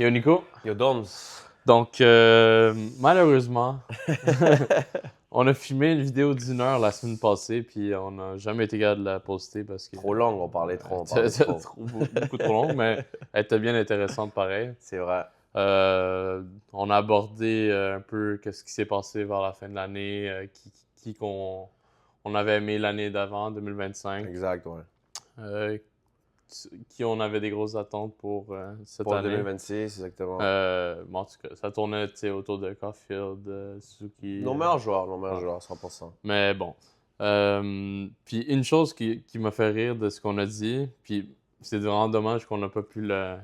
Yo Nico. Yo Doms. Donc, malheureusement, on a filmé une vidéo d'1 heure la semaine passée, puis on n'a jamais été capable de la poster parce que. Trop long, on parlait trop. Beaucoup trop long, mais elle était bien intéressante pareil. C'est vrai. On a abordé un peu ce qui s'est passé vers la fin de l'année, qu'on avait aimé l'année d'avant, 2025. Exact, ouais. Qui on avait des grosses attentes pour cette Pour année. 2026, exactement. Bon, en tout cas, ça tournait autour de Caulfield, Suzuki. Nos meilleurs joueurs, 100%. Mais bon. Puis une chose qui m'a fait rire de ce qu'on a dit, puis c'est vraiment dommage qu'on n'a pas pu la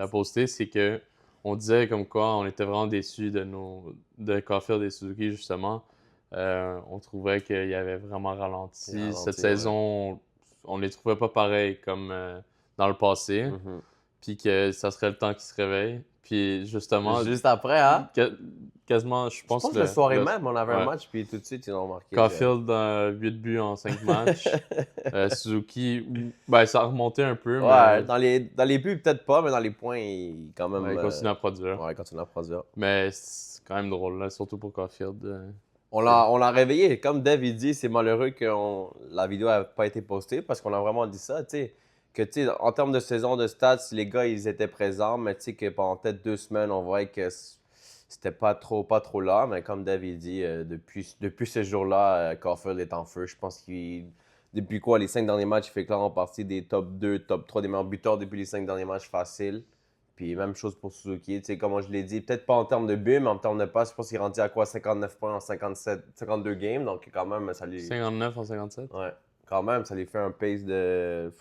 poster, c'est que on disait comme quoi on était vraiment déçus de Caulfield et Suzuki, justement. On trouvait qu'il y avait vraiment ralenti. Cette saison, on les trouvait pas pareils comme dans le passé. Mm-hmm. Puis que ça serait le temps qu'ils se réveillent. Puis justement... Juste après, hein? Quasiment, je pense que le soir même, on avait un match, puis tout de suite, ils ont marqué. Caulfield, 8 buts en 5 matchs. Suzuki, ça a remonté un peu. Ouais, mais... dans les buts, peut-être pas, mais dans les points, il continue à produire. Ouais, il continue à produire. Mais c'est quand même drôle, là, surtout pour Caulfield. On l'a réveillé. Comme Dave, il dit, c'est malheureux que la vidéo n'a pas été postée parce qu'on a vraiment dit ça, tu sais. Que, tu sais, en termes de saison de stats, les gars, ils étaient présents, mais tu sais, que pendant peut-être 2 semaines, on voyait que c'était pas trop là. Mais comme Dave, il dit, depuis ce jour-là, Caulfield est en feu. Je pense depuis les 5 derniers matchs, il fait clairement partie des top 2, top 3 des meilleurs buteurs depuis les 5 derniers matchs faciles. Puis même chose pour Suzuki, tu sais, comme je l'ai dit, peut-être pas en termes de buts, mais en termes de passes, je pense qu'il est rendu à quoi, 59 points en 52 games, donc quand même, ça lui... 59 en 57? Ouais, quand même, ça lui fait un pace de...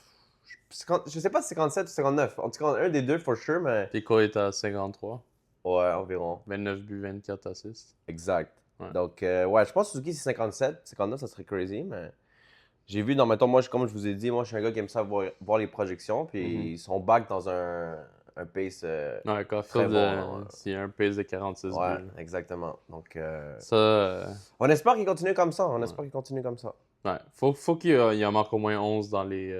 Je sais pas si 57 ou 59, en tout cas, un des deux, for sure, mais... Pico est à 53. Ouais, environ. 29 buts, 24 assists. Exact. Ouais. Donc, je pense que Suzuki, c'est 57, 59, ça serait crazy, mais... J'ai vu, mettons, moi, comme je vous ai dit, moi, je suis un gars qui aime ça voir les projections, puis ils sont back dans un pace ouais, Caulfield, très bon. c'est un pace de 46 buts. Ouais, exactement. Donc, ça... on espère qu'il continue comme ça. Ouais, faut qu'il en marque au moins 11 dans les...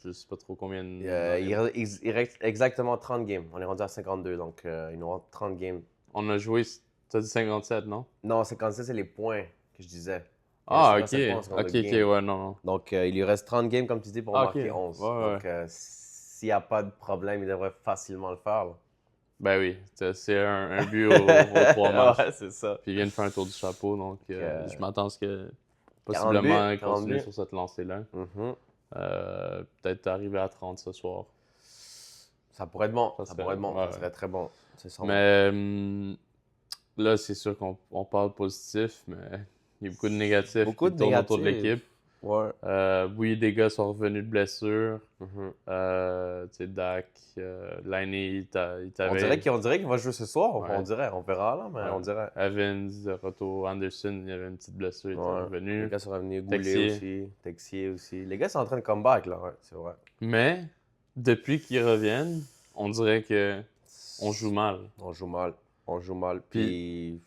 je sais pas trop combien... Il reste exactement 30 games. On est rendu à 52, donc il nous reste 30 games. On a joué... T'as dit 57, non? Non, 57, c'est les points que je disais. Ah, ok, ouais, non. Donc, il lui reste 30 games, comme tu dis, pour marquer 11. Ouais, donc, s'il n'y a pas de problème, il devrait facilement le faire. Là. Ben oui, c'est un but aux 3 matchs. Ouais, c'est ça. Puis il vient de faire un tour du chapeau, donc je m'attends à ce que possiblement continue sur cette lancée-là. Mm-hmm. Peut-être arriver à 30 ce soir. Ça pourrait être bon. Ça serait très bon. Mais là, c'est sûr qu'on parle positif, mais il y a beaucoup de négatifs qui tournent autour de l'équipe. Ouais. Oui, des gars sont revenus de blessure. Mm-hmm. Tu sais, Dak, Lainey, il t'avait... On dirait qu'il va jouer ce soir. Ouais. On dirait. On verra là, mais on dirait. Evans, de retour. Anderson, il y avait une petite blessure, il était revenu. Les gars sont revenus. Goulet aussi. Texier aussi. Les gars sont en train de comeback là, ouais, c'est vrai. Mais, depuis qu'ils reviennent, on dirait que on joue mal. On joue mal. Puis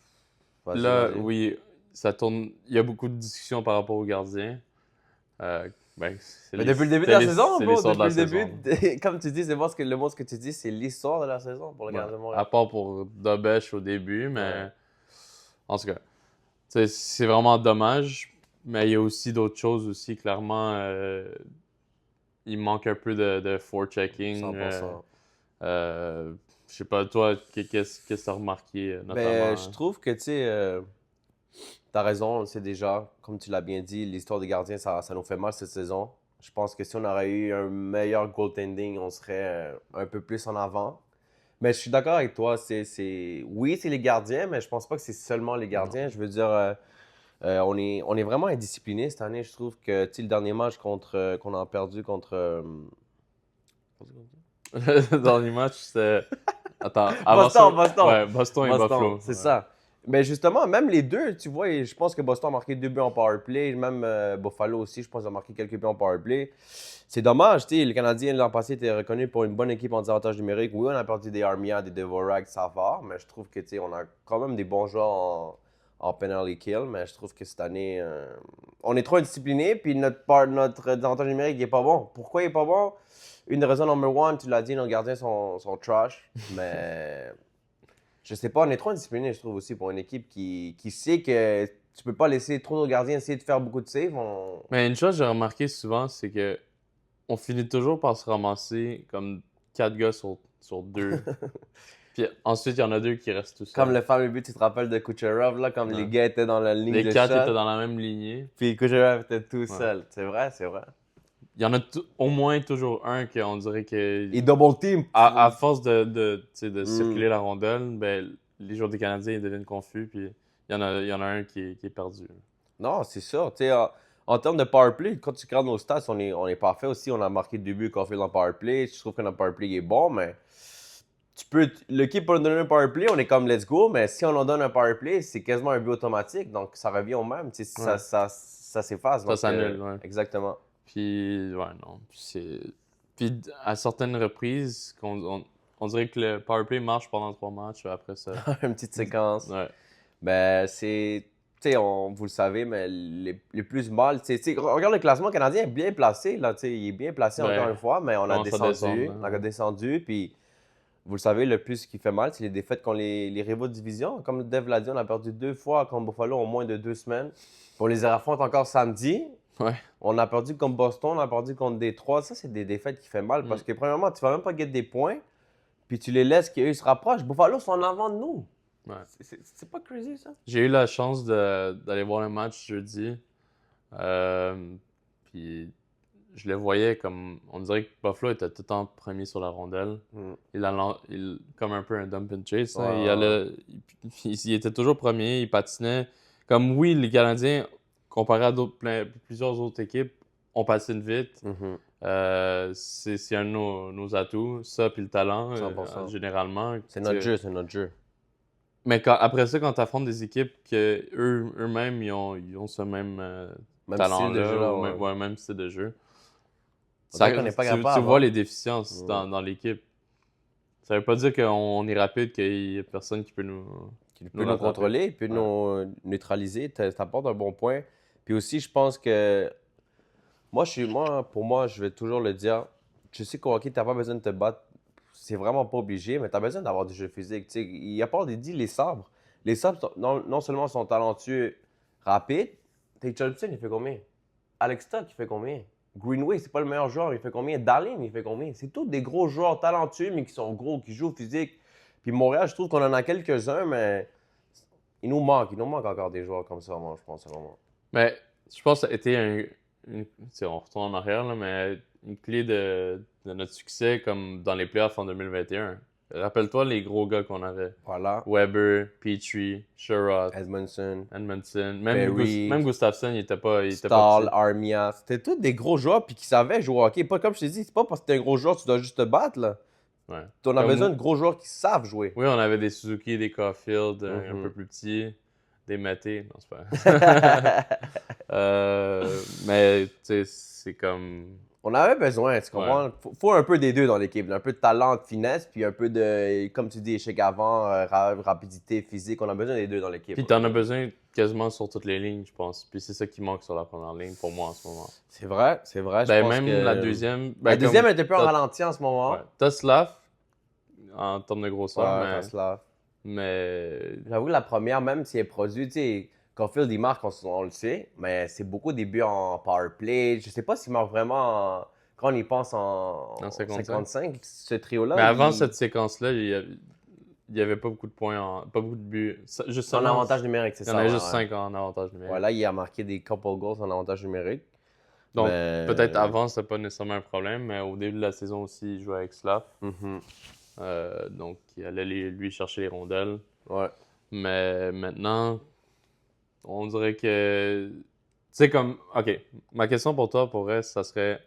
là, oui, ça tourne. Il y a beaucoup de discussions par rapport aux gardiens. Mais depuis le début de la saison, comme tu dis, le mot que tu dis, c'est l'histoire de la saison pour le gardien de Montréal. À part pour Dobesch au début, mais en tout cas, c'est vraiment dommage. Mais il y a aussi d'autres choses aussi, clairement. Il manque un peu de forechecking. 100%. Je sais pas, toi, qu'est-ce que tu as remarqué notamment? Ben, je trouve que, tu sais, t'as raison, on le sait déjà. Comme tu l'as bien dit, l'histoire des gardiens, ça nous fait mal cette saison. Je pense que si on aurait eu un meilleur goaltending, on serait un peu plus en avant. Mais je suis d'accord avec toi. Oui, c'est les gardiens, mais je pense pas que c'est seulement les gardiens. Non. Je veux dire, on est vraiment indisciplinés cette année. Je trouve que le dernier match qu'on a perdu contre... Le dernier match, c'était... Attends, Boston. Ouais, Boston et Buffalo. C'est ça. Mais justement, même les deux, tu vois, je pense que Boston a marqué 2 buts en powerplay. Même Buffalo aussi, je pense, a marqué quelques buts en powerplay. C'est dommage, tu sais, le Canadien l'an passé était reconnu pour une bonne équipe en désavantage numérique. Oui, on a perdu des Armia, des Dvorak, Savard, mais je trouve que, tu sais, on a quand même des bons joueurs en penalty kill. Mais je trouve que cette année, on est trop indiscipliné, puis notre désavantage numérique n'est pas bon. Pourquoi il n'est pas bon? une des raisons number one, tu l'as dit, nos gardiens sont trash. Mais je sais pas, on est trop indiscipliné, je trouve aussi, pour une équipe qui sait que tu peux pas laisser trop de gardiens essayer de faire beaucoup de saves. Mais une chose que j'ai remarqué souvent, c'est que on finit toujours par se ramasser comme 4 gars sur 2. Puis ensuite, il y en a 2 qui restent tout seuls. Comme le fameux but, tu te rappelles de Kucherov, là, comme les gars étaient dans la ligne Les de 4 shot, étaient dans la même lignée. puis Kucherov était tout seul. C'est vrai, c'est vrai. Il y en a au moins toujours un qu'on dirait que... Et double team. À force de circuler la rondelle, ben, les joueurs des Canadiens ils deviennent confus, puis il y en a un qui est perdu. Non, c'est ça. Tu sais, en termes de power play, quand tu regardes nos stats, on est parfait aussi. On a marqué 2 buts qu'on fait dans le power play. Je trouve que notre power play est bon, mais l'équipe peut nous donner un power play, on est comme let's go, mais si on en donne un power play, c'est quasiment un but automatique, donc ça revient au même. Tu sais, ça s'efface. Ça s'annule, ouais. Exactement. Puis, ouais, non. Puis, à certaines reprises, on dirait que le power play marche pendant 3 matchs, après ça. Une petite séquence. Ouais. Ben, c'est. Tu sais, vous le savez, mais les plus mal. Regarde le classement canadien est bien placé, là. Tu sais, il est bien placé encore une fois, mais on a descendu. On a descendu, puis. Vous le savez, le plus qui fait mal, c'est les défaites contre les rivaux de division. Comme Dev l'a dit, on a perdu 2 fois contre Buffalo en moins de 2 semaines. On les affronte encore samedi. Ouais. On a perdu contre Boston, on a perdu contre Détroit. Ça, c'est des défaites qui font mal parce que, premièrement, tu vas même pas gagner des points, puis tu les laisses qu'eux se rapprochent. Buffalo sont en avant de nous. Ouais. C'est pas crazy, ça? J'ai eu la chance d'aller voir le match jeudi. Puis je le voyais comme... On dirait que Buffalo était tout le temps premier sur la rondelle. Comme un peu un dump and chase. Hein. Il était toujours premier, il patinait. Comme oui, les Canadiens, comparé à plusieurs autres équipes, on patine vite. C'est un de nos atouts, ça puis le talent, généralement. C'est notre jeu, c'est notre jeu. Mais après ça, quand tu affrontes des équipes que eux-mêmes, ils ont ce même talent-là, même style de jeu. Tu vois les déficiences dans l'équipe. Ça veut pas dire qu'on est rapide, qu'il y a personne qui peut nous contrôler, qui peut nous neutraliser. Tu apportes un bon point. Puis aussi, je pense que pour moi, je vais toujours le dire. Je sais qu'au hockey, tu n'as pas besoin de te battre. C'est vraiment pas obligé, mais tu as besoin d'avoir du jeu physique. T'sais, il y a pas dit les sabres. Les sabres, non seulement sont talentueux, rapides. Tate Jobson, il fait combien? Alex Tuch, il fait combien? Greenway, c'est pas le meilleur joueur, il fait combien? Darlene, il fait combien? C'est tous des gros joueurs talentueux, mais qui sont gros, qui jouent physique. Puis Montréal, je trouve qu'on en a quelques-uns, mais il nous manque encore des joueurs comme ça, moi, je pense, vraiment. Mais je pense que ça a été on retourne en arrière, là, mais une clé de notre succès, comme dans les playoffs en 2021. Rappelle-toi les gros gars qu'on avait. Voilà. Weber, Petrie, Sherrod, Edmondson. Même Gustafsson, il était pas... Stahl, Armia. C'était tous des gros joueurs puis qui savaient jouer au hockey. Pas comme je t'ai dit, c'est pas parce que t'es un gros joueur tu dois juste te battre, là. Ouais. On a besoin de gros joueurs qui savent jouer. Oui, on avait des Suzuki, des Caulfield, un peu plus petits, des Mété. Non, c'est pas mais, tu sais, c'est comme... On avait besoin, tu comprends? Faut un peu des deux dans l'équipe. Un peu de talent, de finesse, puis un peu de, comme tu dis, échec avant, rapidité, physique. On a besoin des deux dans l'équipe. Puis t'en as besoin quasiment sur toutes les lignes, je pense. Puis c'est ça qui manque sur la première ligne pour moi en ce moment. C'est vrai. Je pense même la deuxième... la deuxième était un peu en ralenti en ce moment. Ouais. T'as Slav, en termes de grosseur, mais... Slav. Mais... J'avoue que la première, même si elle est produite, tu sais... Caulfield, il marque, on le sait, mais c'est beaucoup des buts en power play. Je sais pas s'il marque vraiment quand on y pense en 55, ce trio-là. Mais avant cette séquence-là, il n'y avait pas beaucoup de points, pas beaucoup de buts. Juste en avantage numérique, c'est ça. Il y en avait juste 5 en avantage numérique. Voilà, il a marqué des couple goals en avantage numérique. Donc, peut-être avant, c'était pas nécessairement un problème, mais au début de la saison aussi, il jouait avec Slav. Donc, il allait lui chercher les rondelles. Ouais. Mais maintenant... On dirait que... Tu sais, comme... OK, ma question pour toi, pour vrai, ça serait...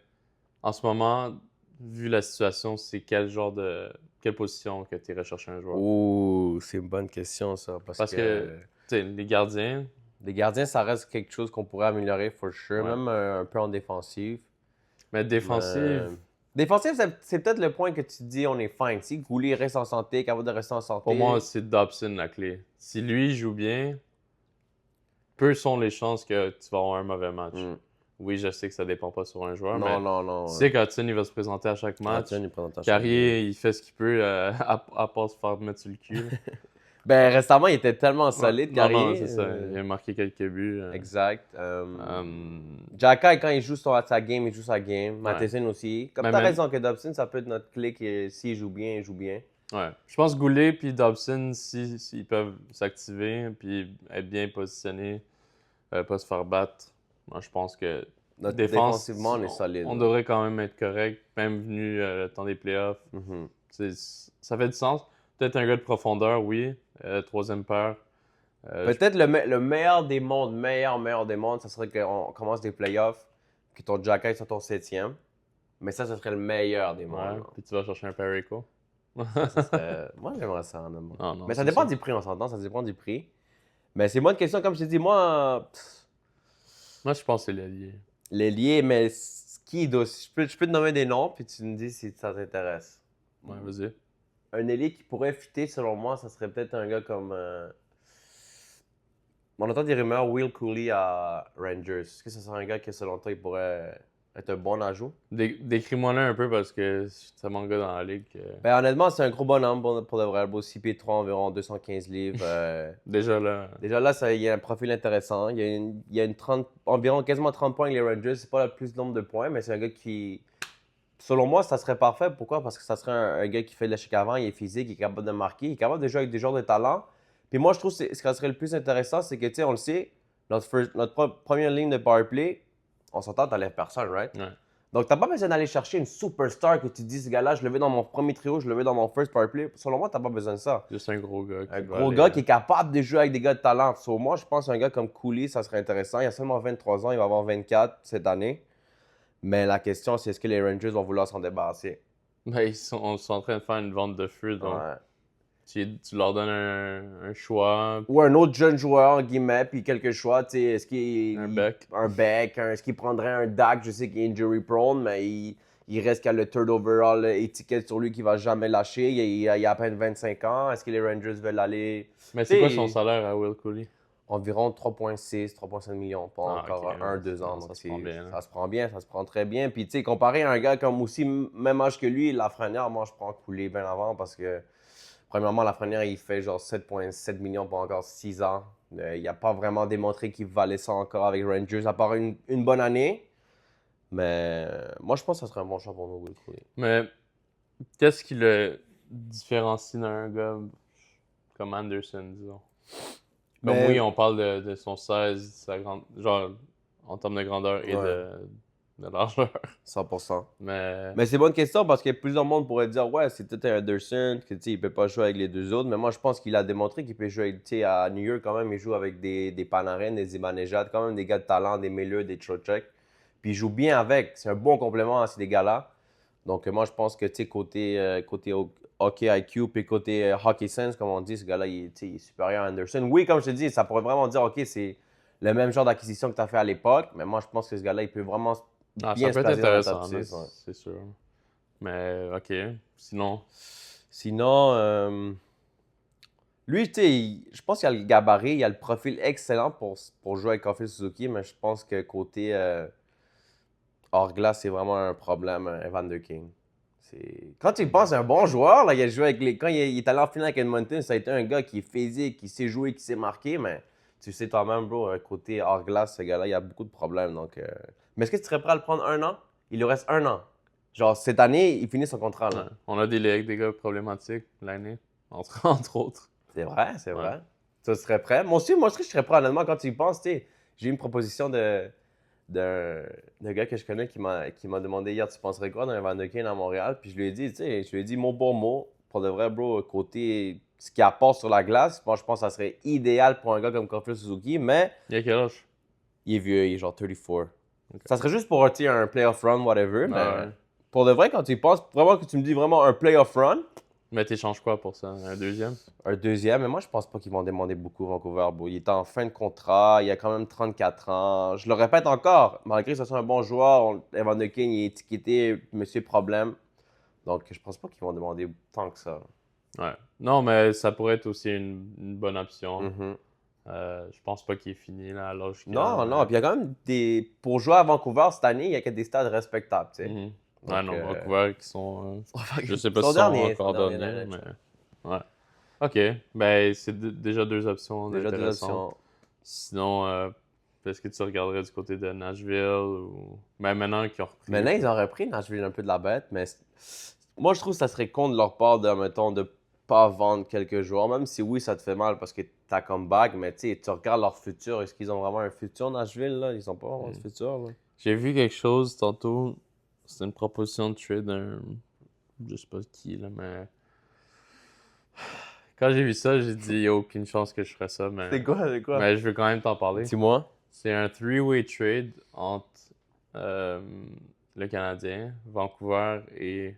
En ce moment, vu la situation, c'est quelle position que tu irais chercher un joueur? Ouh, c'est une bonne question, ça. Parce que tu sais, les gardiens... Les gardiens, ça reste quelque chose qu'on pourrait améliorer, for sure. Ouais. Même un peu en défensive. Mais défensive... Défensive, c'est peut-être le point que tu dis on est fine. Si Goulet reste en santé, capable de rester en santé... Pour moi, c'est Dobson la clé. Si lui joue bien... Peu sont les chances que tu vas avoir un mauvais match. oui, je sais que ça dépend pas sur un joueur, mais Non. tu sais qu'Hudson, il va se présenter à chaque match. Tiens, il prend ta Carrier, il fait ce qu'il peut à part se faire mettre sur le cul. Là. Ben, récemment, il était tellement Ouais. solide, Non, Carrier. c'est ça. Il a marqué quelques buts. Exact. Euh, Jacka, quand il joue sa game, il joue sa game. Ouais. Matheson aussi. Comme Mais t'as même- raison que Dobson, ça peut être notre clé que s'il joue bien, il joue bien. Ouais. Je pense que Goulet puis Dobson, s'ils peuvent s'activer puis être bien positionnés, pas se faire battre, moi je pense que Défensivement, on est solide. on devrait quand même être correct, même venu le temps des playoffs. Mhm. Ça fait du sens. Peut-être un gars de profondeur, oui. Troisième paire. Peut-être le meilleur des mondes, meilleur des mondes, ça serait qu'on commence des playoffs, que ton Jacka soit ton septième. Mais ça serait le meilleur des Ouais, mondes. puis tu vas chercher un Perico. Moi, j'aimerais ça, honnêtement. Non, Mais ça c'est dépend ça. du prix, on s'entend, ça dépend du prix. Mais c'est moi une question, comme je t'ai dit, moi, Moi, je pense que c'est l'allié. l'ailier, mais je peux te nommer des noms, puis tu me dis si ça t'intéresse. Ouais, vas-y. Un ailier qui pourrait fitter, selon moi, ça serait peut-être un gars comme. On entend des rumeurs, Will Cooley à Rangers. Est-ce que ça serait un gars qui, selon toi, il pourrait être un bon ajout? Décris-moi-le un peu parce que c'est mon gars dans la ligue. Ben, honnêtement, c'est un gros bonhomme pour de vrai. Beau 6 pieds 3, environ 215 livres. Déjà là. Déjà là, il y a un profil intéressant. Il y a 30, environ quasiment 30 points avec les Rangers. C'est pas le plus nombre de points, mais c'est un gars qui. Selon moi, ça serait parfait. Pourquoi? Parce que ça serait un gars qui fait de l'échec avant, il est physique, il est capable de marquer, il est capable de jouer avec des joueurs de talent. Puis moi, je trouve que ce qui serait le plus intéressant, c'est que, tu sais, on le sait, notre première ligne de powerplay, on s'entend, t'enlèves personne, right? Ouais. Donc, t'as pas besoin d'aller chercher une superstar que tu dis, ce gars-là, je le veux dans mon premier trio, je le veux dans mon first powerplay. Selon moi, t'as pas besoin de ça. Juste un gros gars. Un gros gars qui est capable de jouer avec des gars de talent. So, moi, je pense qu'un gars comme Cooley, ça serait intéressant. Il a seulement 23 ans, il va avoir 24 cette année. Mais la question, c'est est-ce que les Rangers vont vouloir s'en débarrasser? Ben, ils sont en train de faire une vente de feu, donc Ouais. tu leur donnes un choix, Ou un autre jeune joueur, en guillemets, puis quelques choix, tu sais, est-ce qu'il... un bec. Un bec, est-ce qu'il prendrait un Dak, je sais qu'il est injury prone, mais il reste qu'il a le third overall étiquette sur lui qui va jamais lâcher, il a à peine 25 ans, est-ce que les Rangers veulent aller... Mais c'est quoi T'sais, son salaire à Will Cooley? Environ 3,6, 3,5 millions, pas Ah, encore ok, 1-2 ans. ça Donc se prend bien, hein. ça se prend bien, ça se prend très bien. Puis, tu sais, comparé à un gars comme aussi, même âge que lui, Lafrenière, moi, je prends Cooley bien avant parce que, premièrement, Lafrenière, il fait genre 7,7 millions pour encore 6 ans. Il n'a pas vraiment démontré qu'il valait ça encore avec Rangers, à part une bonne année. Mais moi, je pense que ça serait un bon choix pour nous, Will Cooley. Mais qu'est-ce qui le différencie d'un gars comme Anderson, disons? Comme Mais- oui, on parle de son 16, genre en termes de grandeur et Ouais. de largeur. 100%. Mais Mais c'est une bonne question parce que plusieurs monde pourrait dire ouais, c'est peut-être un Anderson, que tu sais, il peut pas jouer avec les deux autres. Mais moi, je pense qu'il a démontré qu'il peut jouer. Tu sais, à New York, quand même, il joue avec des Panarin, des Zibanejad, quand même des gars de talent, des Miller, des Trocheck. Puis il joue bien avec. C'est un bon complément à ces gars-là. Donc, moi, je pense que, tu sais, côté hockey IQ, puis côté hockey sense, comme on dit, ce gars-là, tu sais, il est supérieur à Anderson. Oui, comme je te dis, ça pourrait vraiment dire, OK, c'est le même genre d'acquisition que tu as fait à l'époque. Mais moi, je pense que ce gars-là, il peut vraiment ça bien peut se être placer dans le intéressant, top là, 6, ouais. c'est sûr. Mais ok, sinon, Sinon, lui, tu sais, je pense qu'il a le gabarit, il a le profil excellent pour jouer avec Kofi Suzuki, mais je pense que côté hors glace, c'est vraiment un problème, Evander King. Quand tu y penses, c'est un bon joueur, là, il a joué avec quand il est allé en finale avec Edmonton, ça a été un gars qui est physique, qui sait jouer, qui sait marquer, mais tu sais toi-même, bro, côté hors glace, ce gars-là, il a beaucoup de problèmes. Donc, Mais est-ce que tu serais prêt à le prendre 1 an? Il lui reste 1 an. Genre, cette année, il finit son contrat, là. ouais. On a des gars problématiques l'année, entre autres. C'est vrai, c'est Ouais. vrai. Tu serais prêt? Moi aussi, je serais prêt, honnêtement, quand tu y penses, tu sais. J'ai eu une proposition d'un gars que je connais qui m'a demandé hier, tu penserais quoi d'un Van de Kane à Montréal? Puis je lui ai dit, tu sais, je lui ai dit mot pour mot, pour de vrai, bro, côté ce qu'il apporte sur la glace, moi, je pense que ça serait idéal pour un gars comme Kofi Suzuki, mais Il y a quel âge? il est vieux, il est genre 34. Ça serait juste pour, tu sais, un playoff run, whatever, mais Ouais. pour de vrai, quand tu y penses, vraiment que tu me dis vraiment un playoff run, Mais t'échanges quoi pour ça? Un deuxième? un deuxième, mais moi, je pense pas qu'ils vont demander beaucoup Vancouver. Bro. Il est en fin de contrat, il a quand même 34 ans. Je le répète encore, malgré que ce soit un bon joueur, Evan King il est étiqueté Monsieur Problème. Donc, je pense pas qu'ils vont demander tant que ça. Ouais. Non, mais ça pourrait être aussi une bonne option. Mhm. Je pense pas qu'il est fini là, à l'âge qu'il Non, a, non. Puis il y a quand même des. Pour jouer à Vancouver cette année, il y a que des stades respectables, tu sais. Mhm. Ouais, Donc, non, Vancouver qui sont. Je sais ils pas sont s'ils sont derniers, ils sont encore derniers derniers, dans la NHL. mais. Ouais. Ok, ben c'est déjà deux options Déjà deux intéressantes. options. Sinon, est-ce que tu regarderais du côté de Nashville ou. Ben maintenant qu'ils ont repris. Maintenant, ils ont repris Nashville un peu de la bête, mais moi, je trouve que ça serait con de leur part de, mettons, de pas vendre quelques joueurs, même si oui, ça te fait mal parce que t'as comeback, mais tu regardes leur futur. Est-ce qu'ils ont vraiment un futur, Nashville, là? Ils ont pas vraiment de futur, là. J'ai vu quelque chose tantôt. C'était une proposition de trade d'un. Je sais pas qui, là, mais. Quand j'ai vu ça, j'ai dit, il n'y a aucune chance que je ferais ça, mais. C'est quoi? Mais je veux quand même t'en parler. Dis-moi. C'est un three-way trade entre euh, le Canadien, Vancouver et.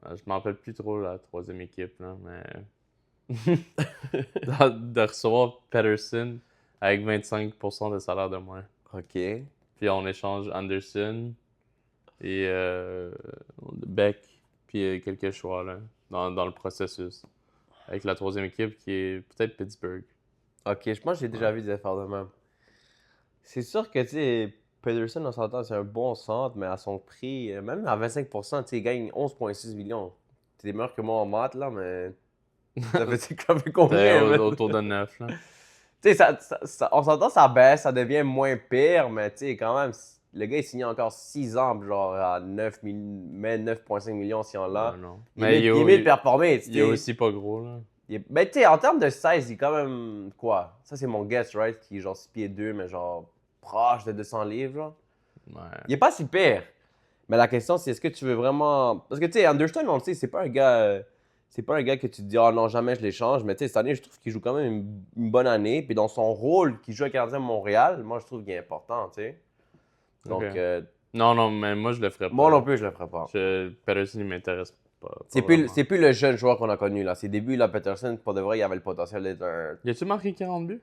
Je m'en rappelle plus trop la troisième équipe, là, mais. de recevoir Patterson avec 25% de salaire de moins. OK. Puis on échange Anderson et Beck, puis quelques choix là, dans le processus. Avec la troisième équipe qui est peut-être Pittsburgh. OK, je pense que j'ai déjà vu des affaires de même. C'est sûr que, tu sais, Pedersen, on s'entend, c'est un bon centre, mais à son prix, même à 25%, tu sais, il gagne 11,6 millions. T'es meilleur que moi en maths, là, mais ça fait combien, man? Autour de 9 là. Tu sais, on s'entend, ça baisse, ça devient moins pire, mais tu sais, quand même, le gars, il signe encore 6 ans, genre à 9,5 millions si on l'a. Ouais, non. Il Mais est mieux de performer, tu il est sais. aussi pas gros là. Ben, tu sais, en termes de size, il est quand même, quoi? Ça, c'est mon guess, right? Qui est genre 6 pieds 2, mais genre proche de 200 livres, genre. Ouais. Il est pas si pire. Mais la question, c'est est-ce que tu veux vraiment. Parce que, tu sais, Anderson, on le sait, c'est pas un gars. C'est pas un gars que tu te dis, oh non, jamais je l'échange. Mais tu sais, cette année, je trouve qu'il joue quand même une bonne année. Puis dans son rôle qu'il joue avec Canadien Montréal, moi, je trouve qu'il est important, tu sais. Donc, Ok. Non, mais moi je le ferais pas. moi non plus, je le ferais pas. Patterson, il m'intéresse pas. C'est plus le jeune joueur qu'on a connu, là. Ses débuts, là, Peterson, pour de vrai, il avait le potentiel d'être un. Y a-tu marqué 40 buts?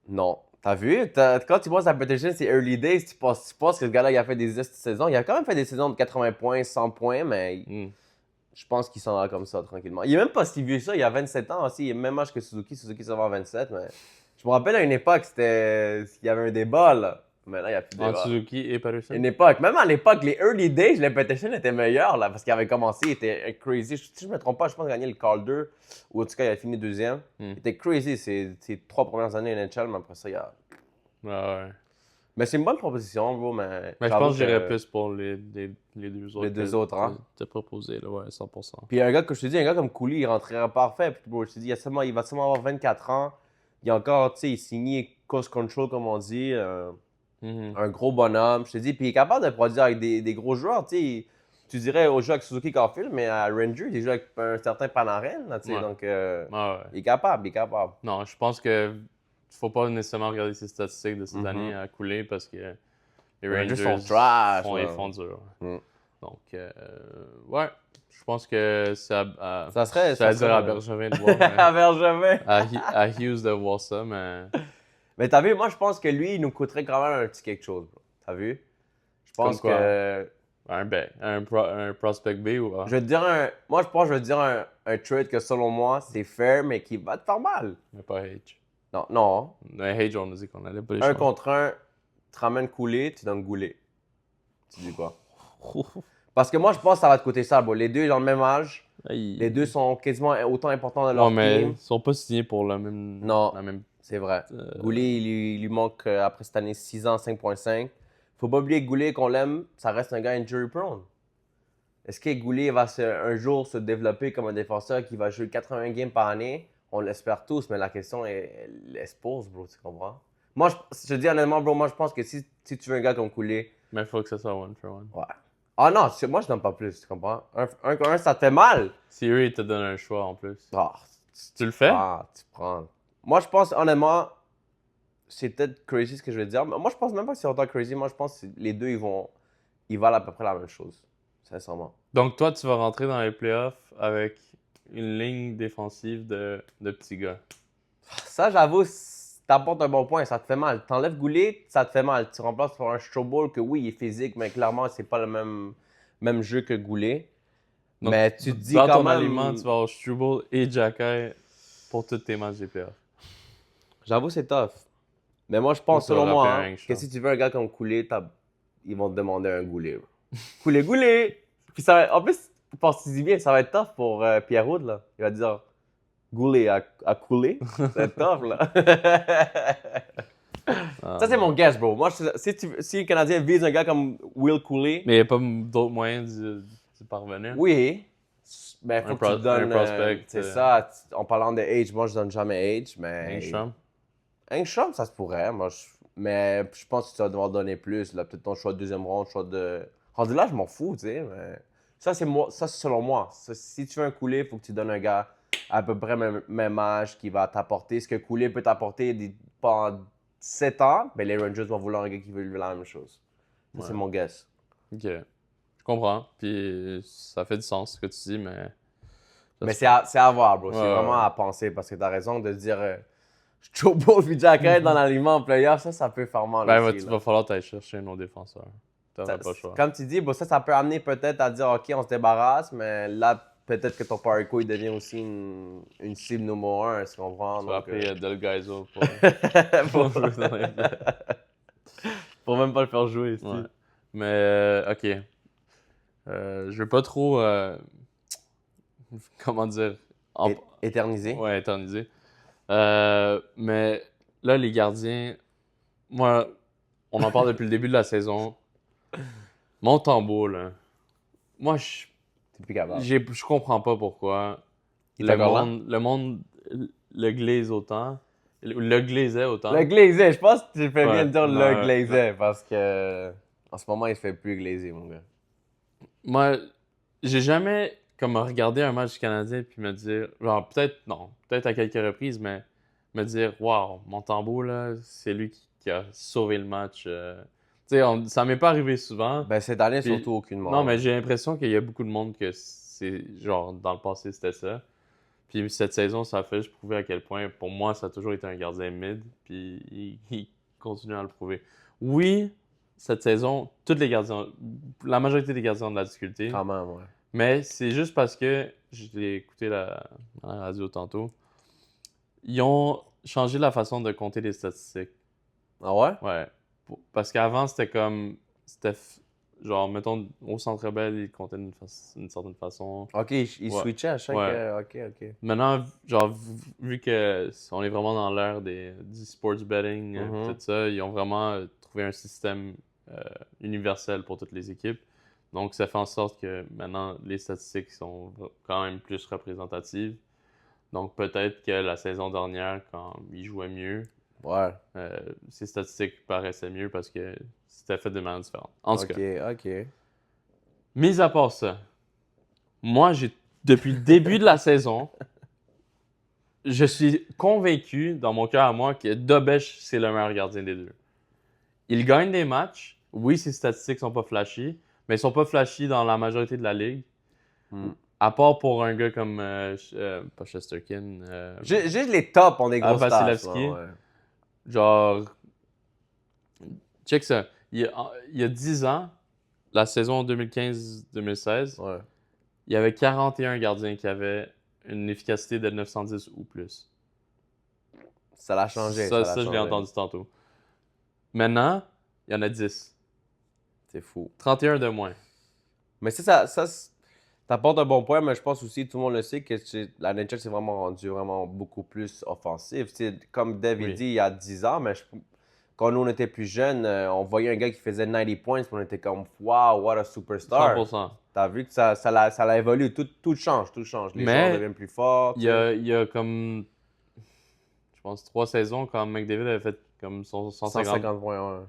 Non. T'as vu? Quand tu penses à Peterson, c'est early days, tu penses que ce gars-là, il a fait des saisons. Il a quand même fait des saisons de 80 points, 100 points, mais je pense qu'il s'en va comme ça, tranquillement. Il est même pas si vieux que ça, il a 27 ans aussi. Il est même âge que Suzuki. Suzuki, ça va à 27, mais... Je me rappelle à une époque, il y avait un débat, là. Maintenant, il n'y a plus de débat. Suzuki et Patterson? Une époque. Même à l'époque, les early days, le Peterson était meilleur, là, parce qu'il avait commencé, il était crazy. Si je me trompe pas, je pense qu'il a gagné le Calder, ou en tout cas, il a fini deuxième. Il était crazy ses 3 premières années NHL, mais après ça, il a... Ouais. Mais c'est une bonne proposition, bro, mais... Mais je pense que j'irais plus pour les deux autres. Les deux autres, hein? T'as proposé, là, ouais, 100%. Puis un gars, comme je te dis, un gars comme Cooley, il rentrerait parfait. Puis bro, je te dis, il va seulement avoir 24 ans. Il est encore, tu sais, il est signé cost control, comme on dit. Un gros bonhomme, je te dis. Puis il est capable de produire avec des gros joueurs, tu sais. Tu dirais au jeu avec Suzuki Caulfield, mais à Rangers, il joue avec un certain Panarin, là, tu sais. Ouais. Donc, Ouais. il est capable, il est capable. Non, je pense que faut pas nécessairement regarder ses statistiques de ces années à couler parce que les Rangers sont trash, ils là. font dur. Mm. Donc, ouais, je pense que c'est Ça serait... j'allais dire à Bergevin de voir, mais à Bergevin. à Hughes de voir ça, mais Mais t'as vu, moi, je pense que lui, il nous coûterait quand même un petit quelque chose, bro. T'as vu? Je pense Comme quoi? que... un prospect B ou A. Je vais te dire moi, je pense que je vais te dire un trade que selon moi, c'est fair, mais qui va te faire mal. Mais pas H. Non, non. Mais H, on a dit qu'on allait pas les Un changer. contre un, tu ramènes Coulé, tu donnes Goulet. Tu dis quoi? Parce que moi, je pense que ça va te coûter ça, bro. Les deux, ils ont le même âge. Les deux sont quasiment autant importants dans leur Non, mais team. ils sont pas signés pour la même. Non. La même... C'est vrai. Goulet, il lui manque, après cette année, 6 ans, 5,5. Faut pas oublier que Goulet, qu'on l'aime, ça reste un gars injury prone. Est-ce que Goulet va un jour se développer comme un défenseur qui va jouer 80 games par année? On l'espère tous, mais la question est, elle se pose, bro, tu comprends? Moi, je te dis honnêtement, bro, moi, je pense que si tu veux un gars comme Goulet... Mais il faut que ça soit one for one. Ouais. Ah non, moi, je donne pas plus, tu comprends? Un contre un, ça te fait mal. Siri te donne un choix en plus. Ah, Tu le fais? Ah, tu prends. Moi, je pense, honnêtement, c'est peut-être crazy ce que je vais dire, mais moi, je pense même pas que c'est autant crazy. Moi, je pense que les deux, ils valent à peu près la même chose, sincèrement. Donc toi, tu vas rentrer dans les playoffs avec une ligne défensive de petits gars. Ça, j'avoue, t'apportes un bon point, ça te fait mal. T'enlèves Goulet, ça te fait mal. Tu remplaces par un Strobel que oui, il est physique, mais clairement, c'est pas le même jeu que Goulet. Donc, mais tu te dis dans quand ton même... aliment, tu vas avoir Struble et Jacky pour tous tes matchs des playoffs. J'avoue, c'est tough. Mais moi, je Ou pense, tu vas selon moi, rappeler un que Shaw. si tu veux un gars comme Cooley, ils vont te demander un Goulet. Goulet, Goulet! Puis en plus, pense-y bien, ça va être tough pour Pierre Houd, là. Il va dire Goulet à Cooley. Ça va être tough, là. Ah, Ça, c'est non. mon guess, bro. Moi, si le Canadien vise un gars comme Will Cooley, Mais il n'y a pas d'autres moyens d'y parvenir. oui, mais il faut que tu te donnes. Un prospect. C'est ça, en parlant de age, moi, je donne jamais age, Un mais. Shaw. Engstrom, ça se pourrait. Mais je pense que tu vas devoir donner plus. Là. Peut-être ton choix de deuxième ronde, choix de. Rendu là, je m'en fous, tu sais. Mais... Ça, c'est selon moi. Si tu veux un Cooley, il faut que tu donnes un gars à peu près même âge qui va t'apporter ce que Cooley peut t'apporter pendant 7 ans. Mais les Rangers vont vouloir un gars qui veut la même chose. Ça, Ouais. c'est mon guess. Ok. Je comprends. Puis ça fait du sens ce que tu dis, mais. Mais c'est à voir, bro. C'est Ouais, vraiment ouais. à penser parce que tu as raison de dire Joe Bull puis Jack Red dans l'aliment en playoff. Ça peut faire mal Ben, aussi. il là. va falloir t'aller chercher un autre défenseur. T'auras Ça- pas le choix. Comme tu dis, bon, ça peut amener peut-être à dire, OK, on se débarrasse, mais là, peut-être que ton Parico, il devient aussi une cible numéro 1, tu comprends? Tu vas Donc, appeler Del Gaizo pour, pour... pour jouer dans les playoffs. pour même pas le faire jouer ici. Ouais. Mais, ok. Je veux pas trop. Comment dire? Éternisé. Ouais, éterniser. Mais là, les gardiens. Moi, on en parle depuis le début de la saison. Montembeault, là. Moi, T'es plus capable. je comprends pas pourquoi Il est encore là? le monde le glaise autant. Le glaisait autant. Le glazé, je pense que tu fais bien Ouais, de dire non, le glazé parce que en ce moment, il se fait plus glazer, mon gars. Moi, j'ai jamais comme regardé un match du Canadien puis me dire, genre peut-être à quelques reprises, mais me dire, waouh, Montembeault, là, c'est lui qui a sauvé le match. Tu sais, ça m'est pas arrivé souvent. Ben, cette année, Puis- surtout, aucunement. Non, mais j'ai l'impression qu'il y a beaucoup de monde que c'est genre dans le passé c'était ça. Puis cette saison, ça a fait juste prouver à quel point, pour moi, ça a toujours été un gardien mid. Puis il continue à le prouver. Oui, cette saison, la majorité des gardiens ont de la difficulté. Quand même, ouais. Mais c'est juste parce que, je l'ai écouté à la radio tantôt, ils ont changé la façon de compter les statistiques. Ah ouais? Ouais. Parce qu'avant, genre, mettons, au Centre Bell, ils comptaient d'une certaine façon. OK, il Ouais. switchait à chaque... Ouais. OK. Maintenant, genre, vu que on est vraiment dans l'ère du sports betting, Mhm. tout ça, ils ont vraiment trouvé un système universel pour toutes les équipes. Donc, ça fait en sorte que maintenant, les statistiques sont quand même plus représentatives. Donc, peut-être que la saison dernière, quand ils jouaient mieux, Ouais. ces statistiques paraissaient mieux parce que c'était fait de manière différente. En tout cas, OK. mis à part ça, moi, depuis le début de la saison, je suis convaincu, dans mon cœur à moi, que Dobech, c'est le meilleur gardien des deux. Il gagne des matchs. Oui, ses statistiques sont pas flashy, mais ils sont pas flashy dans la majorité de la ligue. Hmm. À part pour un gars comme, pas Shesterkin, Juste les tops ont des grosses stats. Vasilevski. Ouais. genre, check ça. Il y a 10 ans, la saison 2015-2016, Ouais. il y avait 41 gardiens qui avaient une efficacité de 910 ou plus. Ça l'a changé. Ça, l'a je l'ai changé. entendu tantôt. Maintenant, il y en a 10. C'est fou. 31 de moins. Mais ça t'apporte un bon point, mais je pense aussi, tout le monde le sait, que la NHL s'est vraiment rendue vraiment beaucoup plus offensive. Tu sais, comme Dave Oui. dit il y a 10 ans, mais quand nous on était plus jeunes, on voyait un gars qui faisait 90 points, puis on était comme « Wow, what a superstar! » 100%. T'as vu que ça l'a évolué, tout change. Les Mais joueurs deviennent plus forts. Il y a comme, je pense, 3 saisons quand McDavid avait fait comme son 150. 150 points, ouais.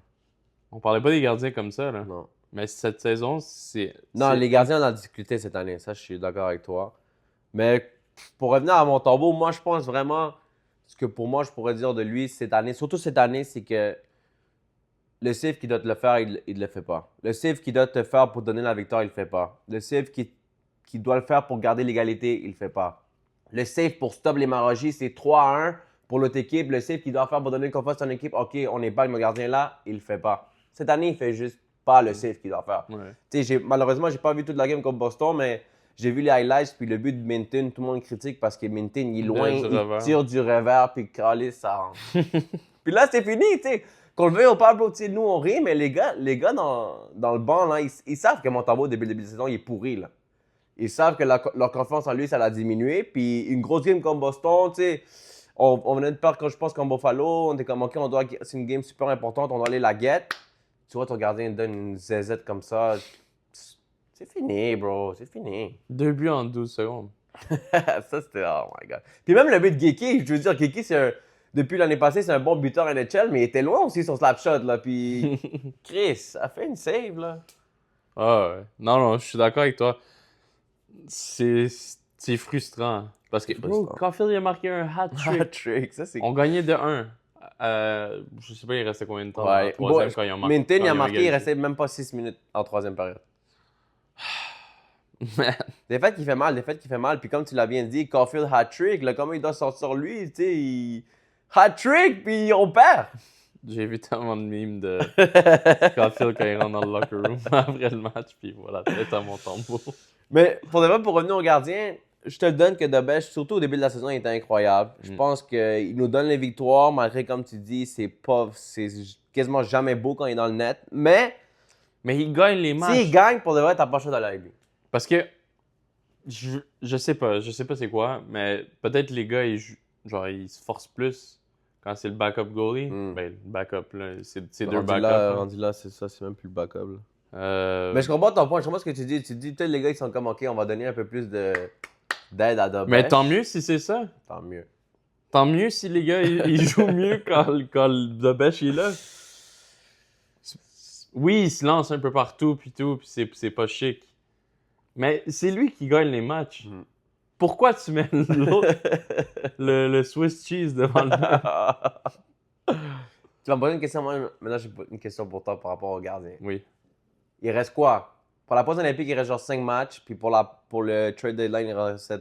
On parlait pas des gardiens comme ça, là. Non. Mais cette saison, Non, les gardiens ont de la difficulté cette année, ça je suis d'accord avec toi. Mais pour revenir à Montembeault, moi je pense vraiment, ce que pour moi je pourrais dire de lui cette année, surtout cette année, c'est que le save qui doit te le faire, il ne le fait pas. Le save qui doit te faire pour donner la victoire, il ne le fait pas. Le save qui doit le faire pour garder l'égalité, il ne le fait pas. Le save pour stop l'hémorragie, c'est 3-1 pour l'autre équipe. Le save qu'il doit faire pour donner confiance à son équipe, OK, on est back, mon gardien là, il ne le fait pas. Cette année, il fait juste pas le save qu'il doit faire. Ouais. Malheureusement, j'ai pas vu toute la game contre Boston, mais j'ai vu les highlights, puis le but de Minton, tout le monde critique parce que Minton, il est loin, Du il revers. tire du revers, puis calisse, ça rentre. Puis là, c'est fini, tu sais. Qu'on le veuille ou pas, bro, tu sais, nous, on rit, mais les gars dans le banc, là, ils savent que Montembeau, depuis le début de la saison, il est pourri, là. Ils savent que leur confiance en lui, ça l'a diminué. Puis une grosse game comme Boston, tu sais, on venait de perdre, quand je pense, comme Buffalo. On était comme, OK, c'est une game super importante, on doit aller la get. Tu vois, ton gardien donne une zézette comme ça. C'est fini, bro, c'est fini. 2 buts en 12 secondes. Ça, c'était, oh my God. Puis même le but de Geki, je veux dire, Geki, depuis l'année passée, c'est un bon buteur NHL, mais il était loin aussi son slap shot, là. Puis Chris a fait une save, là. Ah ouais. Non, je suis d'accord avec toi. C'est frustrant. Parce que, bro, frustrant. Caulfield, il a marqué un hat-trick. Hat-trick, ça, c'est... On gagnait de 1. Je sais pas, il restait combien de temps Ouais. en troisième quand ils ont marqué. Minton, il a marqué, il égalisé. restait même pas 6 minutes en troisième période. Man. Des fêtes qui fait mal. Puis comme tu l'as bien dit, Caulfield hat-trick, là, comment il doit sortir lui, tu sais, hat-trick, puis on perd. J'ai vu tellement de mimes de Caulfield quand il rentre dans le locker room après le match, puis voilà, tête à mon tombeau. Mais pour revenir au gardien, je te le donne que Dobesch, surtout au début de la saison, il était incroyable. Je pense qu'il nous donne les victoires, malgré, comme tu dis, c'est quasiment jamais beau quand il est dans le net. Mais il gagne les matchs. s'il gagne, pour de vrai, t'as pas le choix d'aller avec lui. Parce que, je sais pas c'est quoi, mais peut-être les gars, ils se forcent plus quand c'est le backup goalie. Ben, le backup, là, c'est 2 backups. Rendu là, c'est ça, c'est même plus le backup. Là. Mais Mais je comprends ton point, je comprends ce que tu dis. Tu dis peut-être les gars ils sont comme OK, on va donner un peu plus d'aide à Dobesch. Mais tant mieux si c'est ça. Tant mieux. Tant mieux si les gars, ils jouent mieux quand le Dobesch est là. Oui, il se lance un peu partout, puis c'est pas chic. Mais c'est lui qui gagne les matchs. Pourquoi tu mets l'autre, le Swiss cheese devant le match? Tu vas me poser une question, moi, maintenant j'ai une question pour toi par rapport au gardien. Oui. Il reste quoi? Pour la pause olympique, il reste genre 5 matchs, puis pour le trade deadline, il reste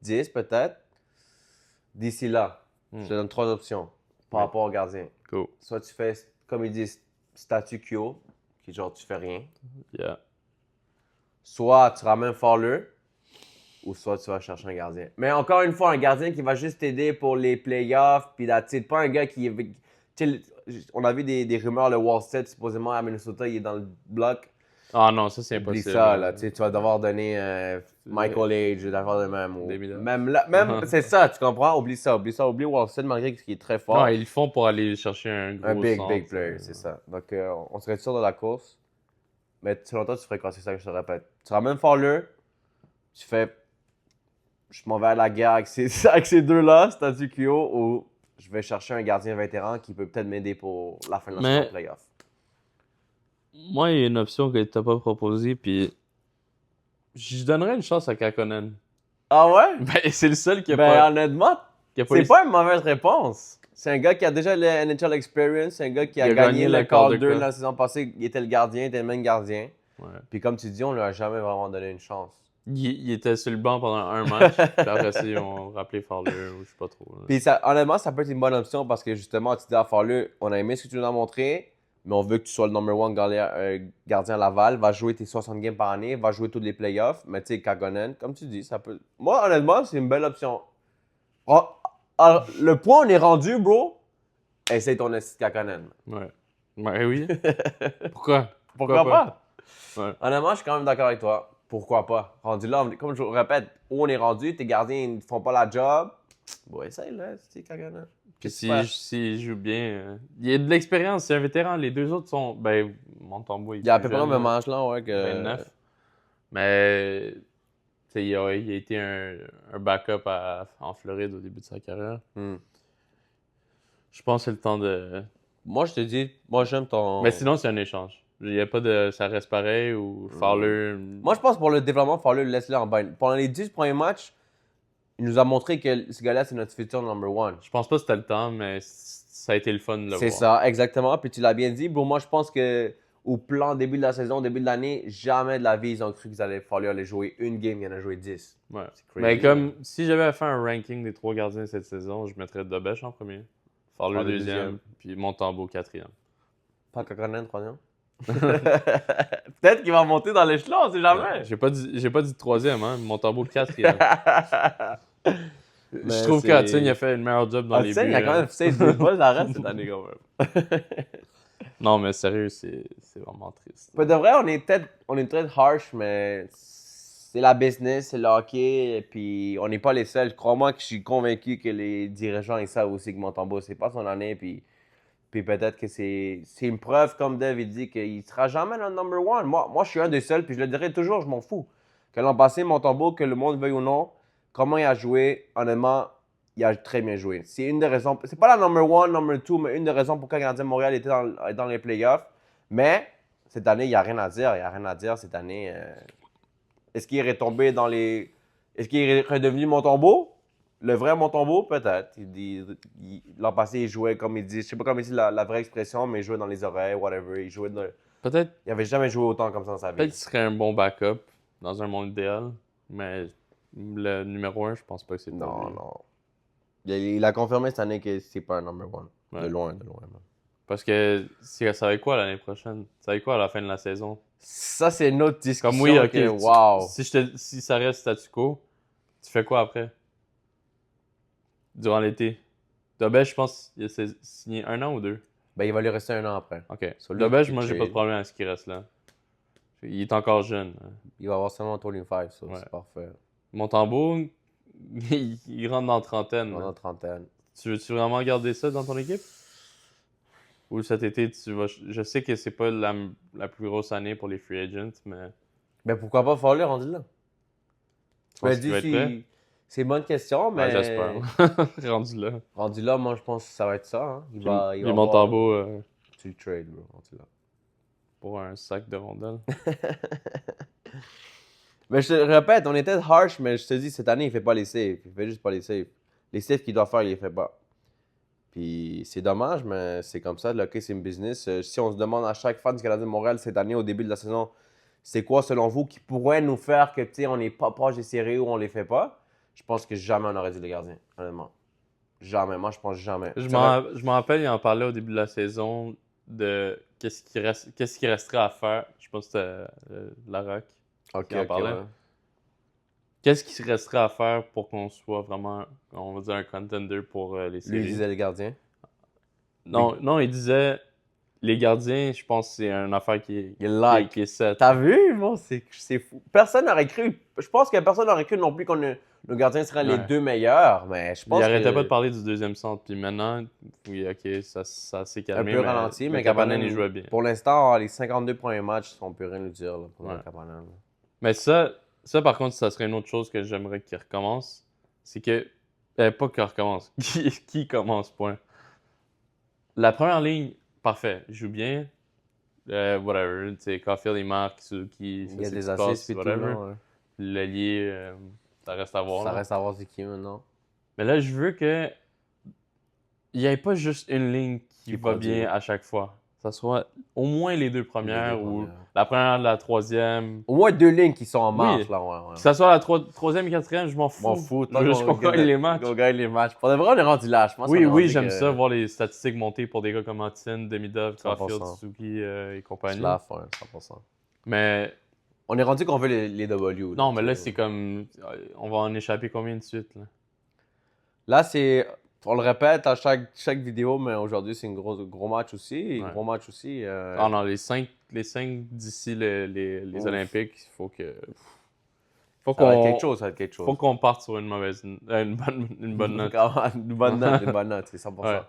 10 peut-être. D'ici là, je te donne 3 options par rapport au gardien. Cool. Soit tu fais, comme ils disent, statu quo, qui est genre tu fais rien. Yeah. Soit tu ramènes Fowler, ou soit tu vas chercher un gardien. Mais encore une fois, un gardien qui va juste t'aider pour les playoffs, puis pas un gars qui... On a vu des rumeurs, le Wallstead, supposément à Minnesota, il est dans le bloc. Ah non, ça c'est Oublie impossible. ça, là. Tu vas devoir donner Michael Age, d'affaires de même. Des millions. Même c'est ça, tu comprends? Oublie ça. Oublie Wallstead, malgré qu'il est très fort. Non, ils le font pour aller chercher un gros Un big centre. player, c'est ça. Donc, on serait sûr de la course. Mais selon toi, tu ferais quoi? C'est ça que je te répète. Tu ramènes Fowler, tu fais... Je m'en vais à la guerre avec ces deux-là, statu quo, ou je vais chercher un gardien vétéran qui peut peut-être m'aider pour la fin de la saison playoff. Moi, il y a une option que tu n'as pas proposée, puis je donnerais une chance à Kakonen. Ah ouais? Ben, c'est le seul qui a Ben, pas... honnêtement, c'est pas une mauvaise réponse. C'est un gars qui a déjà le NHL experience, c'est un gars qui a gagné le Calder la saison passée, il était le gardien, il était le même gardien. Ouais. Puis comme tu dis, on lui a jamais vraiment donné une chance. Il était sur le banc pendant un match, puis après ça, ils ont rappelé Fowler, ou je sais pas trop. Là. Puis ça, honnêtement, ça peut être une bonne option parce que justement, tu dis à Fowler, on a aimé ce que tu nous as montré, mais on veut que tu sois le number one gardien à Laval, va jouer tes 60 games par année, va jouer tous les playoffs, mais tu sais, Kagonen, comme tu dis, ça peut... Moi, honnêtement, c'est une belle option. Oh, alors, le point où on est rendu, bro, essaye ton esti de Kakonen. Ouais. Ouais, oui. Pourquoi? Pourquoi pas? Ouais. Honnêtement, je suis quand même d'accord avec toi. Pourquoi pas? Rendu là, comme je vous répète, où on est rendu, tes gardiens ils ne font pas la job. Bon, essaye là, c'est Kagonen. Puis s'il joue bien, il y a de l'expérience, c'est un vétéran. Les deux autres sont, ben, Montembeau, Il y a à peu près le même âge là, ouais. 29. Mais, tu sais, il a été un backup en Floride au début de sa carrière. Je pense que c'est le temps de... Moi, je te dis, moi, j'aime ton... Mais sinon, c'est un échange. Il n'y a pas de... Ça reste pareil ou Fowler... Moi, je pense pour le développement, Fowler, laisse-le en bas. Pendant les 10 premiers matchs, il nous a montré que ce gars-là, c'est notre futur number one. Je pense pas que c'était le temps, mais ça a été le fun de le voir. C'est ça, exactement. Puis tu l'as bien dit. Bon, moi, je pense que au plan début de la saison, début de l'année, jamais de la vie, ils ont cru qu'ils allaient Fowler aller jouer une game, il en a joué 10. Ouais. C'est crazy. Mais comme, si j'avais à faire un ranking des 3 gardiens cette saison, je mettrais Dobesch en premier. Fowler deuxième, puis Montembeau quatrième. Pas Kakonen, troisième? Peut-être qu'il va monter dans l'échelon, on sait jamais. J'ai pas dit troisième, hein. Montembeau, le quatrième. Je Mais trouve c'est- qu'Hudson, il a fait une meilleure job dans Ah, les tu sais, buts. il a quand même fait 2 balles d'arrêt cette année, quand même. Non, mais sérieux, c'est vraiment triste. Pour de vrai, on est peut-être harsh, mais c'est la business, c'est le hockey, et puis on n'est pas les seuls. Crois-moi que je suis convaincu que les dirigeants, ils savent aussi que Montembeau, c'est pas son année, puis peut-être que c'est une preuve, comme Dave il dit, qu'il sera jamais le number one. Moi, je suis un des seuls, puis je le dirai toujours, je m'en fous. Que l'an passé, Montembeau, que le monde veuille ou non, comment il a joué, honnêtement, il a très bien joué. C'est une des raisons, c'est pas la number one, number two, mais une des raisons pourquoi le Canadien de Montréal était dans les playoffs. Mais cette année, il n'y a rien à dire. Il n'y a rien à dire cette année. Est-ce qu'il est retombé dans les. Est-ce qu'il est redevenu Montembeau? Le vrai Montembeau, peut-être. L'an passé, il jouait comme il dit. Je sais pas comment il dit la vraie expression, mais il jouait dans les oreilles, whatever. Il jouait dans. Peut-être Il n'avait jamais joué autant comme ça dans sa vie. qu'il serait un bon backup dans un monde idéal, mais le numéro 1, je pense pas que c'est pour Non, lui. non. Il a confirmé cette année que c'est pas un number one. Ouais. De loin, de loin. Man. Parce que ça va être quoi l'année prochaine? Ça va être quoi à la fin de la saison? Ça, c'est une autre discussion. Comme oui, ok. que, wow. Si ça reste statu quo, tu fais quoi après? Durant l'été? Dobej, je pense qu'il a signé 1 an ou 2. Ben, il va lui rester 1 an après. Ok. So, lui, Dobej, il moi, j'ai trade. pas de problème à ce qu'il reste là. Il est encore jeune. Il va avoir seulement 25, ça, Ouais. c'est parfait. Montembeau, il rentre dans la trentaine. Pendant là. trentaine. Tu veux-tu vraiment garder ça dans ton équipe? Ou cet été, tu vas. Je sais que c'est pas la plus grosse année pour les free agents, mais. Ben, pourquoi pas Fowler rendu là? Tu Je me penses qu'il va dis, être prêt? c'est une bonne question, mais Ouais, j'espère. Rendu là. rendu là, moi, je pense que ça va être ça. Hein. Il va Puis avoir- Montembeau Tu le trades, bro, rendu là. pour un sac de rondelles. Mais je te répète, on était harsh, mais je te dis, cette année, il fait pas les saves. Il fait juste pas les saves. Les saves qu'il doit faire, il les fait pas. Puis c'est dommage, mais c'est comme ça. Le hockey, c'est une business. Si on se demande à chaque fan du Canadien de Montréal cette année, au début de la saison, c'est quoi, selon vous, qui pourrait nous faire que, tu sais, on n'est pas proche des séries ou on les fait pas, je pense que jamais on aurait dû les garder, honnêtement. Jamais. Moi, je pense jamais. Je Ça va- m'en rappelle, il en parlait au début de la saison de qu'est-ce qui resterait à faire. Je pense que c'était Larocque Ok, qui en ok, parlait. ouais. Qu'est-ce qui resterait à faire pour qu'on soit vraiment, on va dire, un contender pour les Lui, il séries? disait les gardiens. Non, il disait les gardiens, je pense que c'est une affaire qui Il like. est set. T'as vu? Bon, c'est fou. Personne n'aurait cru. Je pense que personne n'aurait cru non plus que nos gardiens seraient les Ouais. deux meilleurs, mais je pense Il arrêtait que pas de parler du deuxième centre. Puis maintenant, oui, ok, ça s'est un calmé. peu ralenti, mais Kapanen, il jouait bien. pour l'instant, les 52 premiers matchs, on peut rien nous dire là, pour Ouais. Kapanen. Mais ça, par contre, ça serait une autre chose que j'aimerais qu'il recommence. C'est que. Pas qu'il recommence. Qui commence, point. La première ligne, parfait. Il joue bien. Whatever. Tu sais, Caulfield, il marque. Suzuki, Il y a ses des petites assists passes, et tout. whatever. Là, ouais. L'allié, ça reste à voir. Ça là. reste à voir c'est qui maintenant. Mais là, je veux que. Il n'y ait pas juste une ligne qui Qui va produit. bien à chaque fois. Ça soit au moins les deux premières ou premières. la première, la troisième. Au moins deux lignes qui sont en Oui. marche, là, ouais. Que ça soit la troisième et quatrième, je m'en fous. M'en fous. Je veux juste qu'on gagne les matchs. On gagne les matchs. Pour de vrai, on est rendu là. Je pense qu'on est Oui, rendu j'aime que- ça, voir les statistiques monter pour des gars comme Antin, Demidov, 100%. Caulfield, Suzuki et Je compagnie. la fin, 100%. Mais On est rendu qu'on veut les W. non, mais là, tu sais. c'est comme. On va en échapper combien de suite? Là? Là, c'est. On le répète à chaque vidéo, mais aujourd'hui, c'est un gros match aussi. Ouais. Gros match aussi. Ah non, les cinq d'ici les Ouf. Olympiques, il faut que. Faut ça va être qu'on. quelque chose, ça va être quelque chose. Faut qu'on parte sur une une bonne note. une bonne note, c'est 100%. Ouais.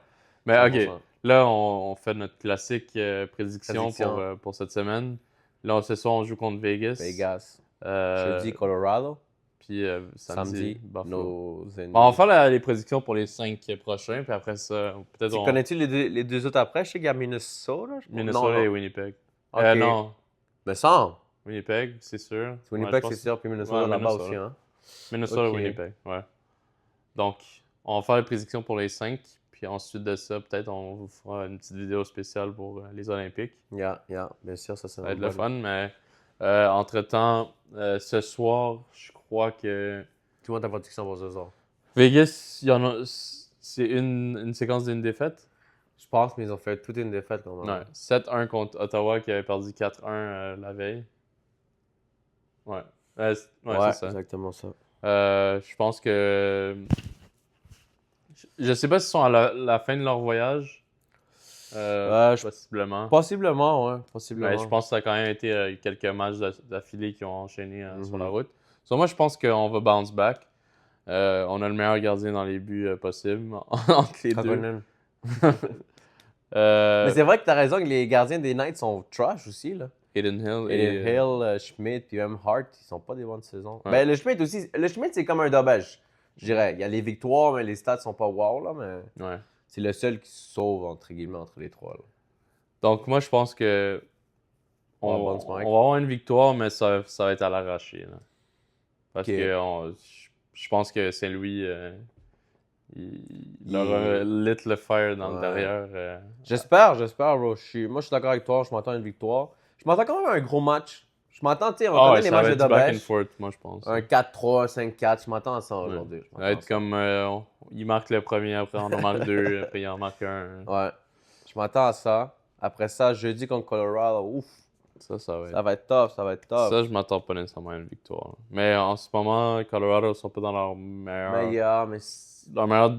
Mais 100%. ok, là, on fait notre classique prédiction Prédiction. pour cette semaine. Là, ce soir, on joue contre Vegas. Vegas. Euh, Jeudi, Colorado. Puis samedi, Buffalo. nos ennemis. Bon, on va faire les prédictions pour les 5 prochains, puis après ça, peut-être Tu on... connais-tu les deux autres après? Je sais qu'il y a Minnesota. Je pense. Minnesota Non, et non. Winnipeg. Ok. Non, Me semble. Winnipeg, c'est sûr. Winnipeg, Ouais, je pense c'est sûr, puis Minnesota Ouais, là-bas Minnesota. aussi. Hein? Minnesota, Ok. Winnipeg, ouais. Donc, on va faire les prédictions pour les 5, puis ensuite de ça, peut-être on vous fera une petite vidéo spéciale pour les Olympiques. Yeah, bien sûr, ça c'est Ça va être le fun, mais entre-temps, ce soir, je crois que Tu vois ta prédiction pour ce soir? Vegas, il y en a, c'est une séquence d'une défaite. Je pense, mais ils ont fait toute une défaite quand même. Ouais. 7-1 contre Ottawa qui avait perdu 4-1 la veille. Ouais. Ouais, Ouais, c'est ça. exactement ça. Je pense que. Je sais pas s'ils sont à la fin de leur voyage. Possiblement. Possiblement, ouais. Mais Possiblement. je pense que ça a quand même été quelques matchs d'affilée qui ont enchaîné sur la Mhm. route. So, moi, je pense qu'on va bounce back. On a le meilleur gardien dans les buts possibles entre les deux. Kakonen. Mais Euh, c'est vrai que t'as raison que les gardiens des Knights sont trash aussi, là. Aiden Hill Aiden et. Hill, Schmidt, puis même Hart, ils sont pas des bonnes saisons. Ouais. Ben, le Schmidt aussi. Le Schmidt, c'est comme un dopage, je dirais. Il y a les victoires, mais les stats sont pas wow, là, mais Ouais. c'est le seul qui se sauve, entre guillemets, entre les trois, là. Donc, moi, je pense que. Ouais, On bonne va smack. avoir une victoire, mais ça va être à l'arraché. Là. Parce Ok. que je pense que Saint-Louis, il aura lit le fire dans le Ouais. derrière. J'espère, bro. Moi, je suis d'accord avec toi. Je m'attends à une victoire. Je m'attends quand même à un gros match. Je m'attends, tu sais, on connaît les ça matchs va de être du back and dopage. forth, moi, je pense. Un 4-3, 5-4. Je m'attends à ça Ouais. aujourd'hui. Je Ça va m'attends à être ça. comme. Il marque le premier, après on en marque deux, après il en marque un. Ouais. Je m'attends à ça. Après ça, jeudi contre Colorado. Ouf. Ça va être. Ça va être tough. Ça va être tough. Ça, je m'attends pas nécessairement à une victoire. Là. Mais en ce moment, Colorado sont pas dans leur meilleure, Mais leur meilleure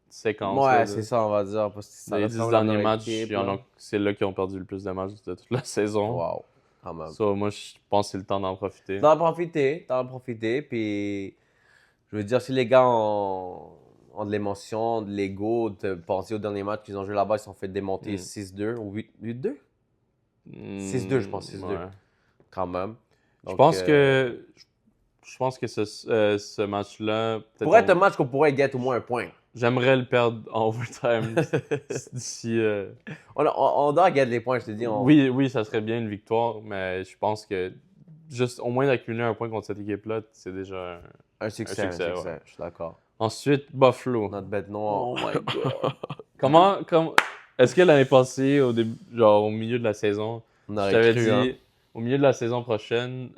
séquence. ouais, là, c'est ça, on va dire. Parce que ça les reste 10 quand même la derniers meilleure matchs, équipe, c'est là qu'ils ont perdu le plus de matchs de toute la saison. Wow. Quand même. So, moi, je pense que c'est le temps d'en profiter. T'en profiter, puis je veux dire, si les gars ont de l'émotion, de l'ego, de penser au dernier match qu'ils ont joué là-bas, ils se sont fait démonter 6-2 ou 8-2? 6-2, je pense, 6-2. Ouais. Quand même. Je Donc, pense que ce match-là, peut-être pourrait être un match qu'on pourrait get au moins un point. j'aimerais le perdre en overtime d'ici. On doit get les points, je te dis. Oui, ça serait bien une victoire, mais je pense que juste au moins d'accumuler un point contre cette équipe-là, c'est déjà Un succès. ouais. Je suis d'accord. Ensuite, Buffalo. Notre bête noire. Oh my god. Est-ce que l'année passée, au début, genre au milieu de la saison, On je aurait t'avais cru, dit, hein. au milieu de la saison prochaine,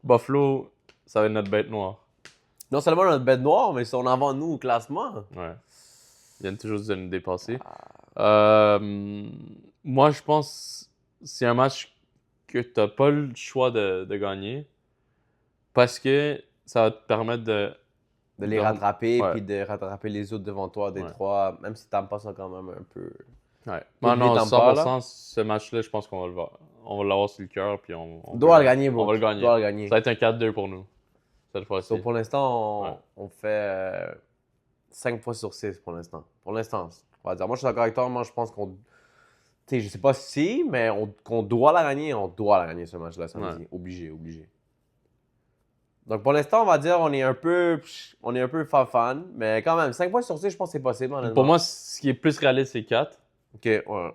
Buffalo, ça va être notre bête noire. Non seulement notre bête noire, mais ils sont avant nous au classement. Ouais. Ils viennent toujours de nous dépasser. Ah. Moi, je pense que c'est un match que tu n'as pas le choix de gagner parce que ça va te permettre de Les rattraper, ouais. puis de rattraper les autres devant toi, des Ouais. trois, même si Tampa sont quand même un peu... Ouais. Plus Non, vite en bas, 100%, ce match-là, je pense qu'on va le voir. On va l'avoir sur le cœur, puis on Doit le gagner, bro. on va le gagner. Doit le gagner. Ça va être un 4-2 pour nous, cette fois-ci. So, pour l'instant, Ouais. on fait 5 fois sur 6 pour l'instant. Pour l'instant, on va dire. Moi, je suis d'accord avec toi. Moi, je pense qu'on... Tu sais, je sais pas si, mais qu'on doit la gagner. On doit la gagner, ce match-là, samedi. Ouais. Obligé. Donc, pour l'instant, on va dire on est un peu fan, mais quand même, 5 points sur 6, je pense que c'est possible, honnêtement. Pour moi, ce qui est plus réaliste, c'est 4. OK, ouais.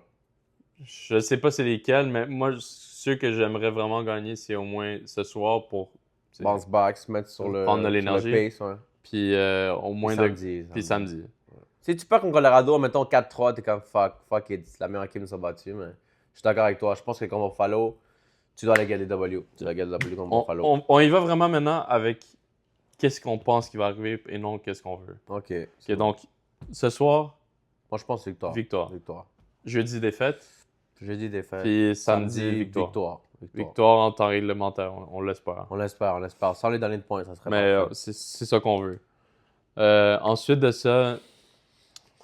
Je sais pas c'est lesquels, mais moi, ceux que j'aimerais vraiment gagner, c'est au moins ce soir pour Bounce back, se mettre sur le, prendre de sur le l'énergie. pace, ouais. Puis au moins Puis samedi. Si tu perds contre Colorado, mettons 4-3, t'es comme fuck it, c'est la meilleure équipe qui nous a battu, mais je suis d'accord avec toi. Je pense que contre Buffalo, tu dois aller gagner W. Tu dois gagner W contre Buffalo. On y va vraiment maintenant avec qu'est-ce qu'on pense qui va arriver et non qu'est-ce qu'on veut. OK. Ok, donc, ce soir, Moi, je pense victoire. victoire. Jeudi, défaite. Jeudi, défaite. Puis samedi, victoire. Victoire. Victoire en temps réglementaire, on l'espère. On l'espère. Sans les donner de points, ça serait Mais parfait. c'est ça qu'on veut. Ensuite de ça,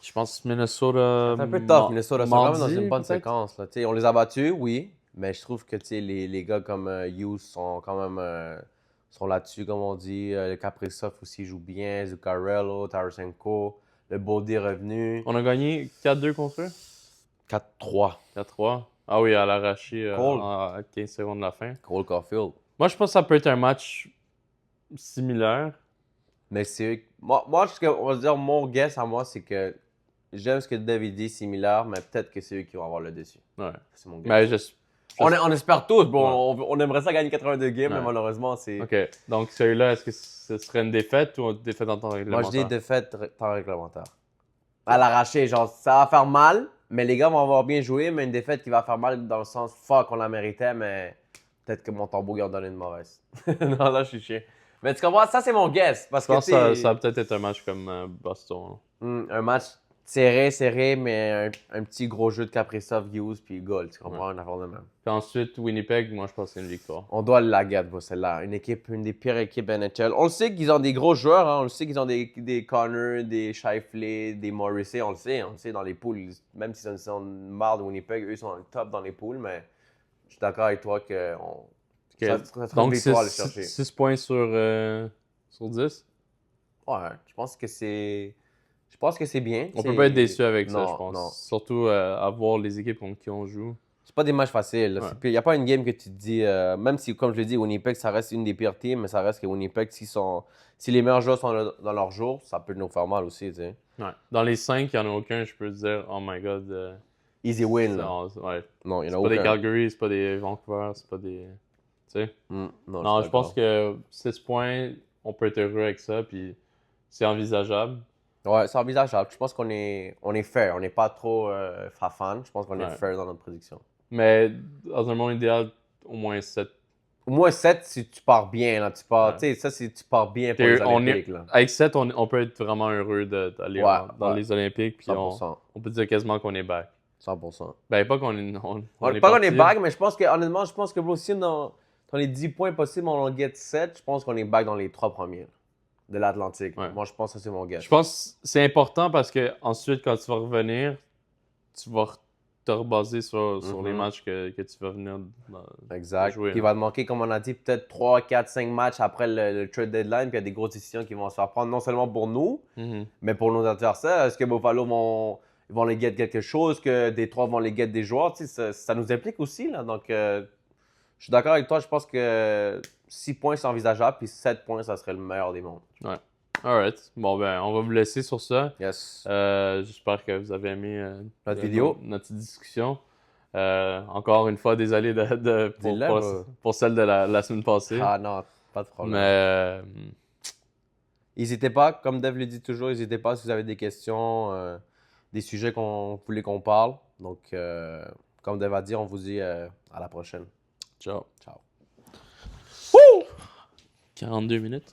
je pense Minnesota. C'est un peu tough, Minnesota. Ils sont quand même dans mardi, une bonne peut-être? séquence. Là. Tu sais, on les a battus, oui, mais je trouve que tu sais, les gars comme Hughes sont quand même sont là-dessus, comme on dit. Le Kaprizov aussi joue bien. Zuccarello, Tarasenko. Le Baudet est revenu. On a gagné 4-2 contre eux? 4-3. 4-3. Ah oui, à l'arraché Cole. à 15 secondes de la fin. Cole Caulfield. Moi, je pense que ça peut être un match similaire. Mais c'est. Moi, on va dire, mon guess à moi, c'est que j'aime ce que David dit, similaire, mais peut-être que c'est eux qui vont avoir le dessus. Ouais. C'est mon guess. Mais On espère tous. Bon, on aimerait ça gagner 82 games, Ouais. mais malheureusement, c'est. OK. Donc, celui-là, est-ce que ce serait une défaite ou une défaite en temps Moi, réglementaire? je dis défaite temps réglementaire. À l'arraché, genre, ça va faire mal, mais les gars vont avoir bien joué, mais une défaite qui va faire mal dans le sens, fuck, on la méritait, mais peut-être que mon tambour a donné une mauvaise. Non, là, je suis chiant. Mais tu comprends, ça, c'est mon guess. Parce Je pense que, que tu sais, ça va peut-être être un match comme Boston. un match serré, mais un petit gros jeu de Kaprizov, Hughes, puis goal. Tu comprends? Une affaire de même. Puis ensuite, Winnipeg, moi, je pense que c'est une victoire. On doit la gagner, celle-là. Une des pires équipes NHL. On le sait qu'ils ont des gros joueurs. Hein. On le sait qu'ils ont des Connor, des Scheifele, des Morrissey. On le sait dans les poules. Même s'ils sont marre de Winnipeg, eux sont le top dans les poules. Mais je suis d'accord avec toi que ça sera une Donc, victoire à aller chercher. 6 points sur 10. Ouais, je pense que c'est bien. On peut pas être déçu avec ça, Non, je pense. non. Surtout à voir les équipes contre qui on joue. C'est pas des matchs faciles. Ouais. Il n'y a pas une game que tu te dis, même si, comme je l'ai dit, Winnipeg, ça reste une des pires teams, mais ça reste que Winnipeg, si les meilleurs joueurs sont dans leur jour, ça peut nous faire mal aussi. Tu sais. Ouais. Dans les 5, il n'y en a aucun, je peux te dire, oh my god. Easy win. Là. Ouais. Non, il n'y C'est en a pas des aucun. Calgary, c'est pas des Vancouver, c'est pas des. Tu sais? Non, Non, suis je pense d'accord. que 6 points, on peut être heureux avec ça, puis c'est envisageable. Ouais, c'est envisageable. Je pense qu'on est fair. On n'est pas trop fan. Je pense qu'on est Ouais. fair dans notre prédiction. Mais dans un monde idéal, au moins 7. Au moins 7 si tu pars bien. Là. Tu pars, Ouais. tu sais, ça, si tu pars bien pour les Olympiques. Là. Avec 7, on peut être vraiment heureux d'aller dans les Olympiques, puis 100%. on peut dire quasiment qu'on est back. 100%. Ben, pas qu'on est, on est Pas qu'on est parti. back, mais je pense que, honnêtement, bro, si dans les 10 points possibles, on en get 7, je pense qu'on est back dans les 3 premiers là, de l'Atlantique. Ouais. Moi, je pense que c'est mon guess. Je pense que c'est important parce que ensuite, quand tu vas revenir, tu vas te rebaser sur les matchs que tu vas venir Exact. jouer. Puis il va te manquer, comme on a dit, peut-être 3, 4, 5 matchs après le trade deadline. Puis il y a des grosses décisions qui vont se faire prendre, non seulement pour nous, Mhm. mais pour nos adversaires. Est-ce que Buffalo vont les get quelque chose, que Détroit vont les get des joueurs? Tu sais, ça nous implique aussi. Là. Donc, je suis d'accord avec toi. Je pense que 6 points, c'est envisageable. Puis 7 points, ça serait le meilleur des mondes. Ouais. Alright. Bon, ben, on va vous laisser sur ça. Yes. J'espère que vous avez aimé Notre vidéo. notre petite discussion. Encore une fois, désolé pour celle de la semaine passée. Ah non, pas de problème. Mais N'hésitez pas, comme Dev le dit toujours, n'hésitez pas si vous avez des questions, des sujets qu'on voulait qu'on parle. Donc, comme Dev a dit, on vous dit à la prochaine. ciao. Ciao. 42 minutes.